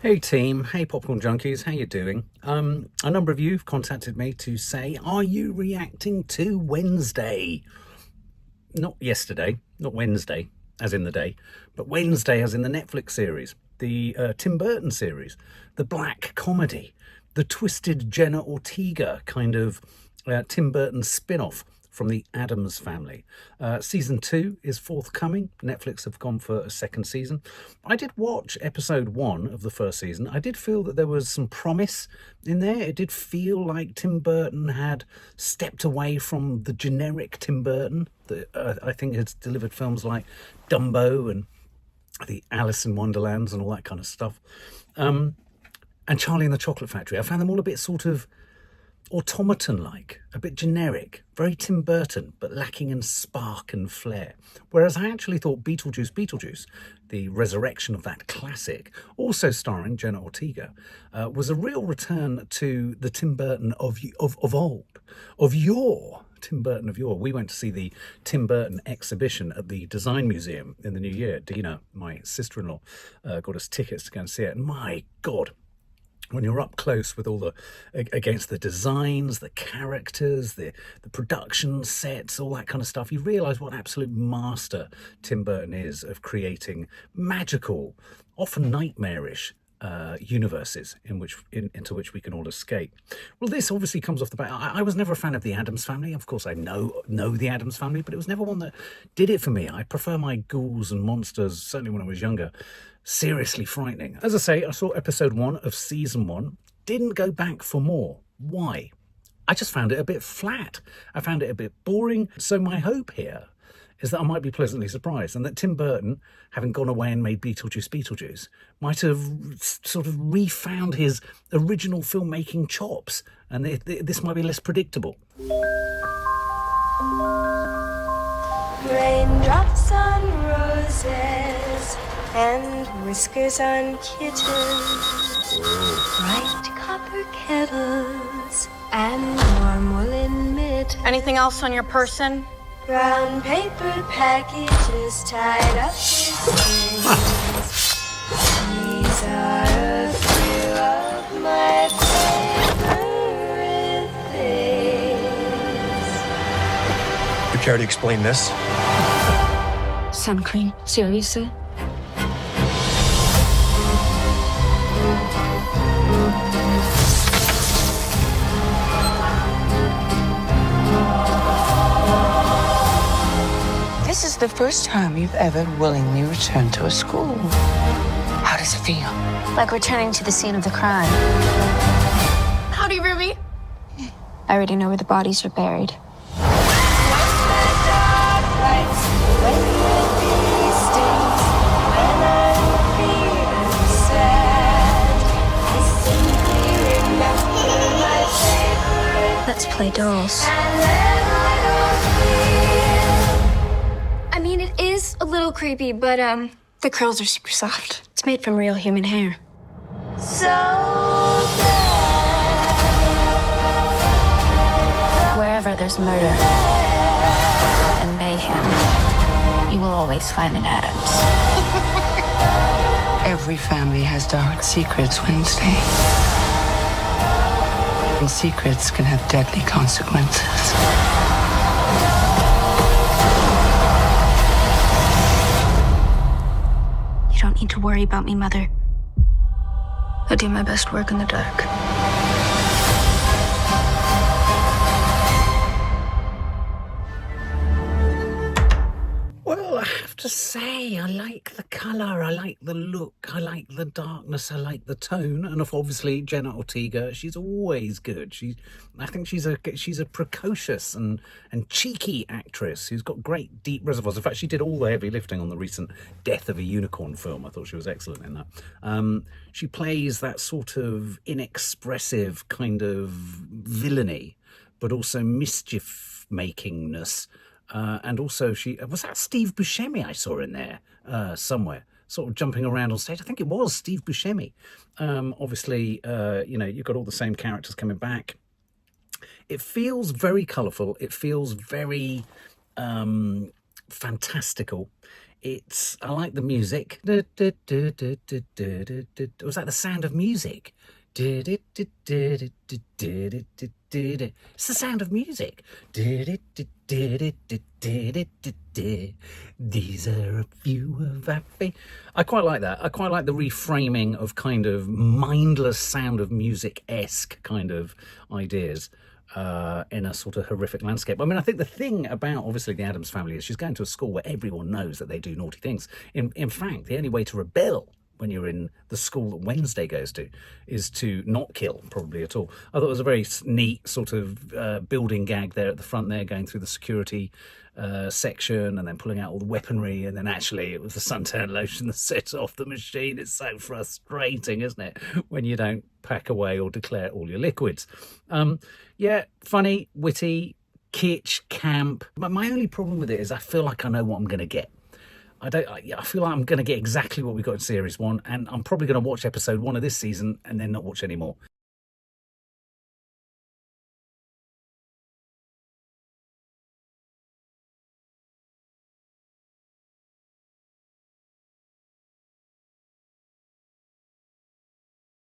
Hey team, hey Popcorn Junkies, how you doing? A number of you have contacted me to say, are you reacting to Wednesday? Not yesterday, not Wednesday, as in the day, but Wednesday as in the Netflix series, the Tim Burton series, the black comedy, the twisted Jenna Ortega kind of Tim Burton spin-off from the Addams Family. Season 2 is forthcoming. Netflix have gone for a second season. I did watch episode 1 of the first season. I did feel that there was some promise in there. It did feel like Tim Burton had stepped away from the generic Tim Burton that I think has delivered films like Dumbo and the Alice in Wonderlands and all that kind of stuff. And Charlie and the Chocolate Factory. I found them all a bit sort of automaton-like, a bit generic, very Tim Burton, but lacking in spark and flair. Whereas I actually thought Beetlejuice, the resurrection of that classic, also starring Jenna Ortega, was a real return to the Tim Burton of old, of yore. Tim Burton of yore. We went to see the Tim Burton exhibition at the Design Museum in the new year. Dina, my sister-in-law, got us tickets to go and see it. And my God, when you're up close with all the, against the designs, the characters, the production sets, all that kind of stuff, you realise what an absolute master Tim Burton is of creating magical, often nightmarish universes into which we can all escape. Well, this obviously comes off the back. I was never a fan of the Addams Family. Of course, I know the Addams Family, but it was never one that did it for me. I prefer my ghouls and monsters, certainly when I was younger, seriously frightening. As I say, I saw episode 1 of season 1, didn't go back for more. Why? I just found it a bit flat. I found it a bit boring. So my hope here is that I might be pleasantly surprised, and that Tim Burton, having gone away and made Beetlejuice, might have sort of refound his original filmmaking chops, and this might be less predictable. Raindrops on roses and whiskers on kittens, bright copper kettles and warm woolen mittens. Anything else on your person? Brown paper packages tied up with strings. These are a few of my favorite things. You care to explain this? Sun cream, seriously? This is the first time you've ever willingly returned to a school. How does it feel? Like returning to the scene of the crime. Howdy, Ruby. I already know where the bodies are buried. Let's play dolls. I mean, it is a little creepy, but The curls are super soft. It's made from real human hair. Wherever there's murder and mayhem, you will always find an Addams. Every family has dark secrets, Wednesday. And secrets can have deadly consequences. You don't need to worry about me, Mother. I do my best work in the dark. Well, I have to say, I like the colour, I like the look, I like the darkness, I like the tone, and obviously Jenna Ortega, she's always good. I think she's a precocious and cheeky actress who's got great deep reservoirs. In fact, she did all the heavy lifting on the recent Death of a Unicorn film. I thought she was excellent in that. She plays that sort of inexpressive kind of villainy, but also mischief-makingness. And also, was that Steve Buscemi I saw in there somewhere, sort of jumping around on stage? I think it was Steve Buscemi. Obviously, you've got all the same characters coming back. It feels very colourful. It feels very fantastical. I like the music. Was that The Sound of Music? It's The Sound of Music. These are a few of our I quite like that. I quite like the reframing of kind of mindless Sound of Music-esque kind of ideas in a sort of horrific landscape. I mean, I think the thing about, obviously, the Addams family is she's going to a school where everyone knows that they do naughty things. In fact, the only way to rebel when you're in the school that Wednesday goes to is to not kill, probably, at all. I thought it was a very neat sort of building gag there at the front there, going through the security section and then pulling out all the weaponry, and then actually it was the suntan lotion that set off the machine. It's so frustrating, isn't it, when you don't pack away or declare all your liquids. Yeah, funny, witty, kitsch, camp. But my only problem with it is I feel like I know what I'm going to get. I feel like I'm going to get exactly what we got in series 1, and I'm probably going to watch episode 1 of this season and then not watch any more.